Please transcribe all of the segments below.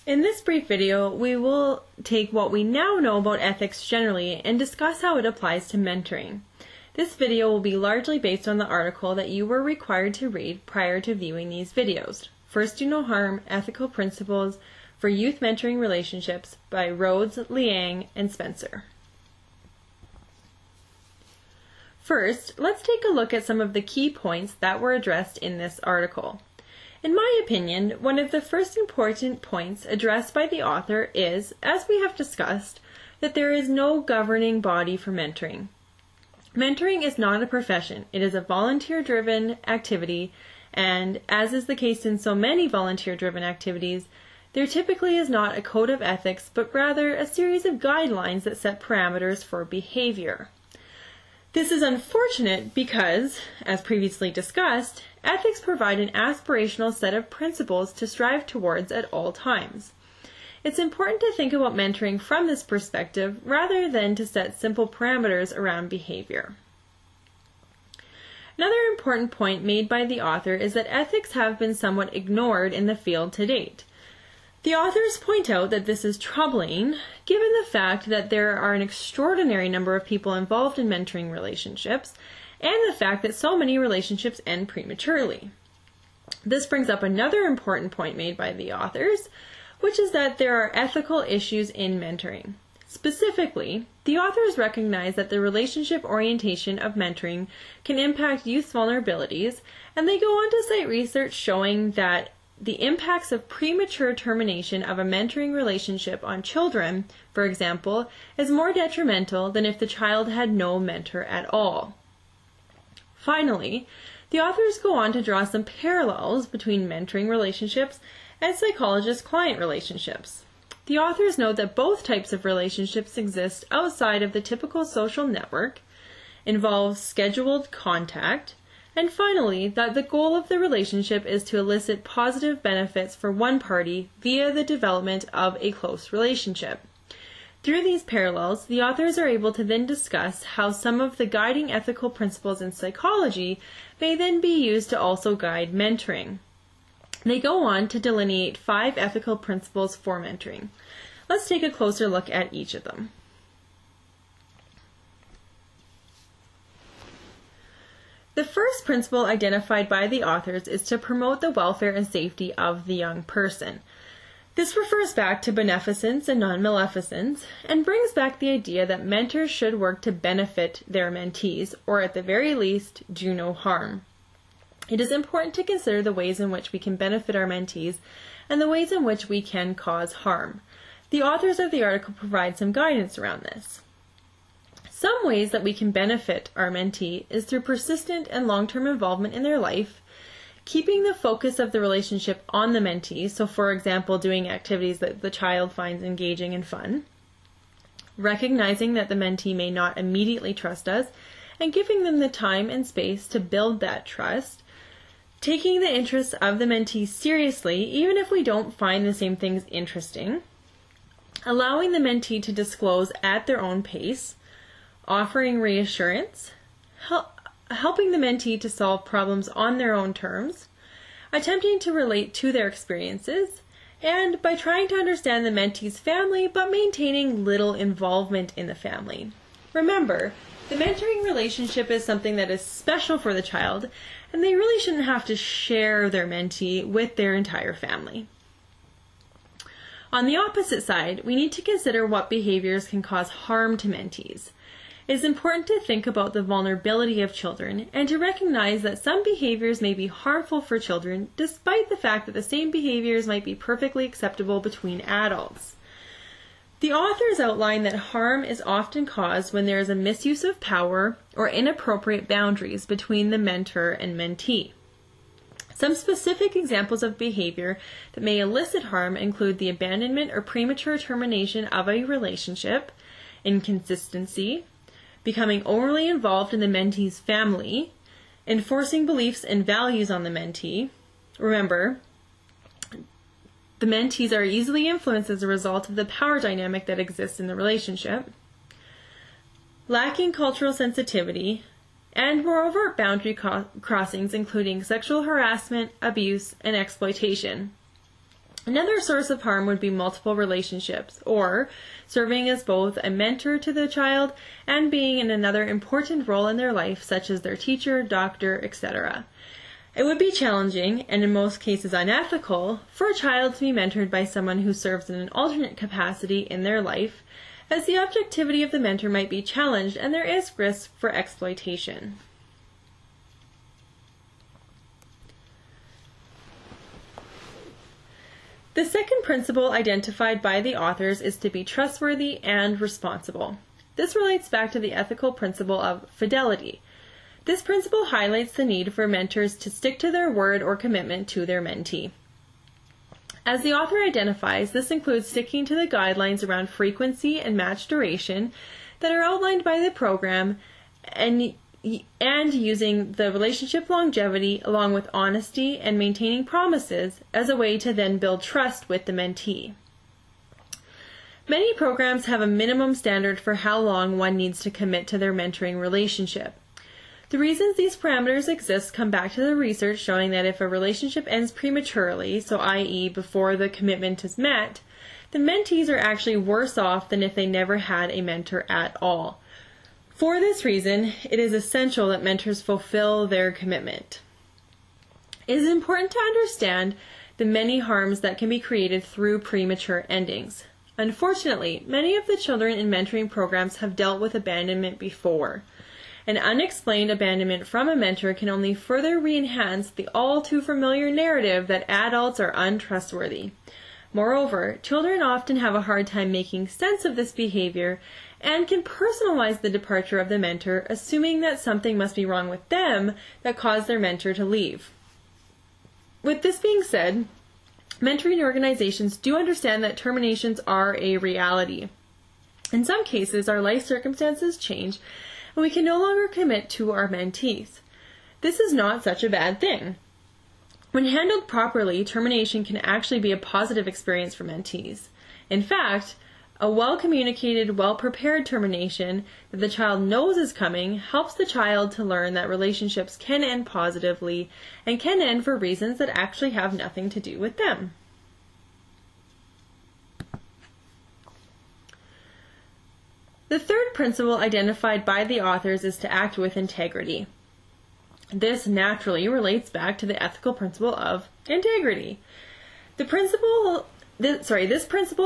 In this brief video, we will take what we now know about ethics generally and discuss how it applies to mentoring. This video will be largely based on the article that you were required to read prior to viewing these videos. First Do No Harm, Ethical Principles for Youth Mentoring Relationships by Rhodes, Liang, and Spencer. First, let's take a look at some of the key points that were addressed in this article. In my opinion, one of the first important points addressed by the author is, as we have discussed, that there is no governing body for mentoring. Mentoring is not a profession. It is a volunteer-driven activity, and as is the case in so many volunteer-driven activities, there typically is not a code of ethics, but rather a series of guidelines that set parameters for behavior. This is unfortunate because, as previously discussed, ethics provide an aspirational set of principles to strive towards at all times. It's important to think about mentoring from this perspective rather than to set simple parameters around behavior. Another important point made by the author is that ethics have been somewhat ignored in the field to date. The authors point out that this is troubling, given the fact that there are an extraordinary number of people involved in mentoring relationships, and the fact that so many relationships end prematurely. This brings up another important point made by the authors, which is that there are ethical issues in mentoring. Specifically, the authors recognize that the relationship orientation of mentoring can impact youth's vulnerabilities, and they go on to cite research showing that the impacts of premature termination of a mentoring relationship on children, for example, is more detrimental than if the child had no mentor at all. Finally, the authors go on to draw some parallels between mentoring relationships and psychologist-client relationships. The authors note that both types of relationships exist outside of the typical social network, involve scheduled contact, and finally, that the goal of the relationship is to elicit positive benefits for one party via the development of a close relationship. Through these parallels, the authors are able to then discuss how some of the guiding ethical principles in psychology may then be used to also guide mentoring. They go on to delineate 5 ethical principles for mentoring. Let's take a closer look at each of them. The first principle identified by the authors is to promote the welfare and safety of the young person. This refers back to beneficence and non-maleficence and brings back the idea that mentors should work to benefit their mentees, or at the very least, do no harm. It is important to consider the ways in which we can benefit our mentees and the ways in which we can cause harm. The authors of the article provide some guidance around this. Some ways that we can benefit our mentee is through persistent and long-term involvement in their life, keeping the focus of the relationship on the mentee, so for example, doing activities that the child finds engaging and fun, recognizing that the mentee may not immediately trust us, and giving them the time and space to build that trust, taking the interests of the mentee seriously, even if we don't find the same things interesting, allowing the mentee to disclose at their own pace, offering reassurance, helping the mentee to solve problems on their own terms, attempting to relate to their experiences, and by trying to understand the mentee's family but maintaining little involvement in the family. Remember, the mentoring relationship is something that is special for the child, and they really shouldn't have to share their mentee with their entire family. On the opposite side, we need to consider what behaviors can cause harm to mentees. It is important to think about the vulnerability of children and to recognize that some behaviors may be harmful for children despite the fact that the same behaviors might be perfectly acceptable between adults. The authors outline that harm is often caused when there is a misuse of power or inappropriate boundaries between the mentor and mentee. Some specific examples of behavior that may elicit harm include the abandonment or premature termination of a relationship, inconsistency, becoming overly involved in the mentee's family, enforcing beliefs and values on the mentee. Remember, the mentees are easily influenced as a result of the power dynamic that exists in the relationship, lacking cultural sensitivity, and more overt boundary crossings including sexual harassment, abuse, and exploitation. Another source of harm would be multiple relationships, or serving as both a mentor to the child and being in another important role in their life, such as their teacher, doctor, etc. It would be challenging, and in most cases unethical, for a child to be mentored by someone who serves in an alternate capacity in their life, as the objectivity of the mentor might be challenged and there is risk for exploitation. The second principle identified by the authors is to be trustworthy and responsible. This relates back to the ethical principle of fidelity. This principle highlights the need for mentors to stick to their word or commitment to their mentee. As the author identifies, this includes sticking to the guidelines around frequency and match duration that are outlined by the program and using the relationship longevity along with honesty and maintaining promises as a way to then build trust with the mentee. Many programs have a minimum standard for how long one needs to commit to their mentoring relationship. The reasons these parameters exist come back to the research showing that if a relationship ends prematurely, so i.e. before the commitment is met, the mentees are actually worse off than if they never had a mentor at all. For this reason, it is essential that mentors fulfill their commitment. It is important to understand the many harms that can be created through premature endings. Unfortunately, many of the children in mentoring programs have dealt with abandonment before. An unexplained abandonment from a mentor can only further re-enhance the all too familiar narrative that adults are untrustworthy. Moreover, children often have a hard time making sense of this behavior and can personalize the departure of the mentor, assuming that something must be wrong with them that caused their mentor to leave. With this being said, mentoring organizations do understand that terminations are a reality. In some cases, our life circumstances change and we can no longer commit to our mentees. This is not such a bad thing. When handled properly, termination can actually be a positive experience for mentees. In fact, a well-communicated, well-prepared termination that the child knows is coming helps the child to learn that relationships can end positively and can end for reasons that actually have nothing to do with them. The third principle identified by the authors is to act with integrity. This naturally relates back to the ethical principle of integrity. This principle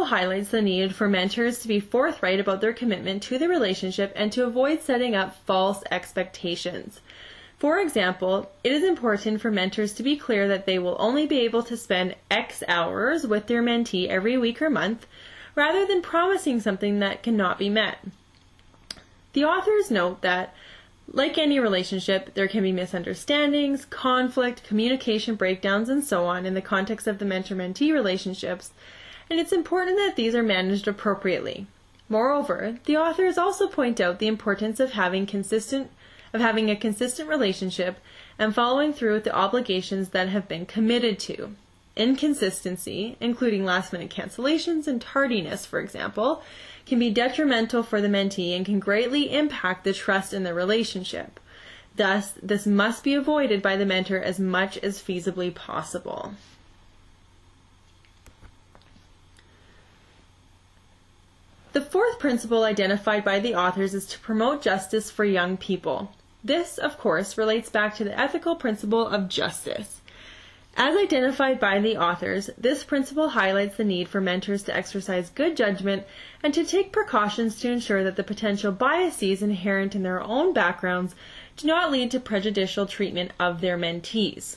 highlights the need for mentors to be forthright about their commitment to the relationship and to avoid setting up false expectations. For example, it is important for mentors to be clear that they will only be able to spend X hours with their mentee every week or month, rather than promising something that cannot be met. The authors note that, like any relationship, there can be misunderstandings, conflict, communication breakdowns, and so on in the context of the mentor-mentee relationships, and it's important that these are managed appropriately. Moreover, the authors also point out the importance of having a consistent relationship and following through with the obligations that have been committed to. Inconsistency, including last-minute cancellations and tardiness, for example, can be detrimental for the mentee and can greatly impact the trust in the relationship. Thus, this must be avoided by the mentor as much as feasibly possible. The fourth principle identified by the authors is to promote justice for young people. This, of course, relates back to the ethical principle of justice. As identified by the authors, this principle highlights the need for mentors to exercise good judgment and to take precautions to ensure that the potential biases inherent in their own backgrounds do not lead to prejudicial treatment of their mentees.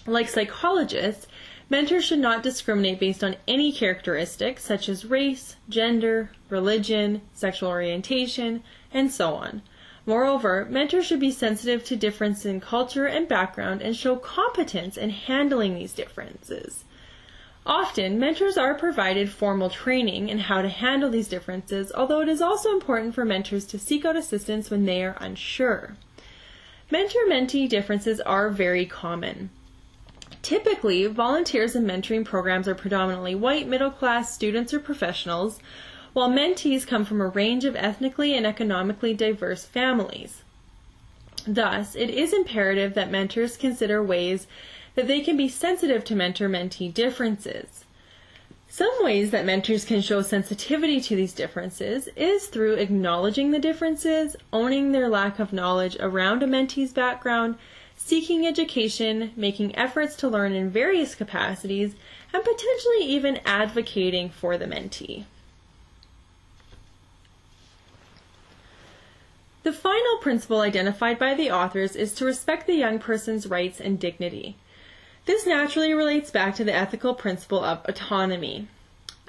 Like psychologists, mentors should not discriminate based on any characteristics such as race, gender, religion, sexual orientation, and so on. Moreover, mentors should be sensitive to differences in culture and background and show competence in handling these differences. Often, mentors are provided formal training in how to handle these differences, although it is also important for mentors to seek out assistance when they are unsure. Mentor-mentee differences are very common. Typically, volunteers in mentoring programs are predominantly white, middle-class students or professionals, while mentees come from a range of ethnically and economically diverse families. Thus, it is imperative that mentors consider ways that they can be sensitive to mentor-mentee differences. Some ways that mentors can show sensitivity to these differences is through acknowledging the differences, owning their lack of knowledge around a mentee's background, seeking education, making efforts to learn in various capacities, and potentially even advocating for the mentee. The final principle identified by the authors is to respect the young person's rights and dignity. This naturally relates back to the ethical principle of autonomy.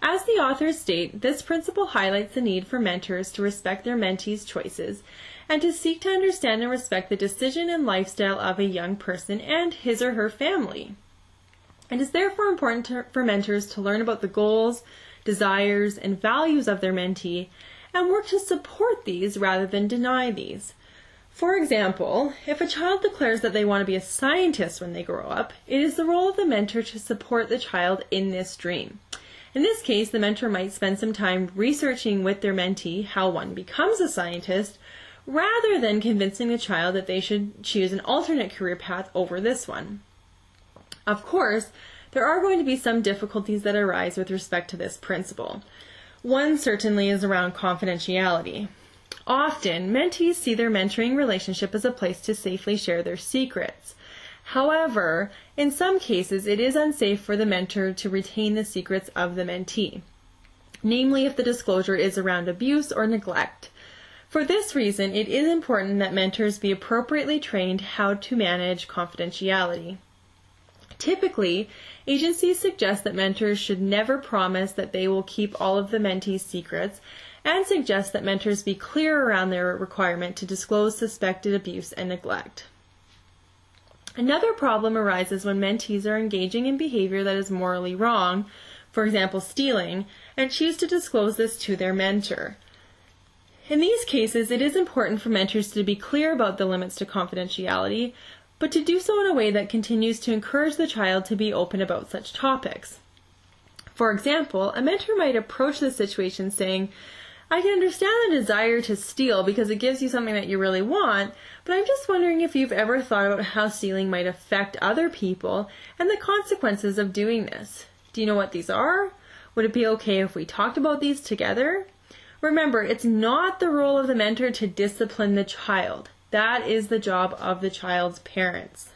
As the authors state, this principle highlights the need for mentors to respect their mentees' choices and to seek to understand and respect the decision and lifestyle of a young person and his or her family. It is therefore important for mentors to learn about the goals, desires, and values of their mentee and work to support these rather than deny these. For example, if a child declares that they want to be a scientist when they grow up, it is the role of the mentor to support the child in this dream. In this case, the mentor might spend some time researching with their mentee how one becomes a scientist, rather than convincing the child that they should choose an alternate career path over this one. Of course, there are going to be some difficulties that arise with respect to this principle. One certainly is around confidentiality. Often, mentees see their mentoring relationship as a place to safely share their secrets. However, in some cases, it is unsafe for the mentor to retain the secrets of the mentee, namely if the disclosure is around abuse or neglect. For this reason, it is important that mentors be appropriately trained how to manage confidentiality. Typically, agencies suggest that mentors should never promise that they will keep all of the mentee's secrets and suggest that mentors be clear around their requirement to disclose suspected abuse and neglect. Another problem arises when mentees are engaging in behavior that is morally wrong, for example stealing, and choose to disclose this to their mentor. In these cases, it is important for mentors to be clear about the limits to confidentiality, but to do so in a way that continues to encourage the child to be open about such topics. For example, a mentor might approach the situation saying, "I can understand the desire to steal because it gives you something that you really want, but I'm just wondering if you've ever thought about how stealing might affect other people and the consequences of doing this. Do you know what these are? Would it be okay if we talked about these together?" Remember, it's not the role of the mentor to discipline the child. That is the job of the child's parents.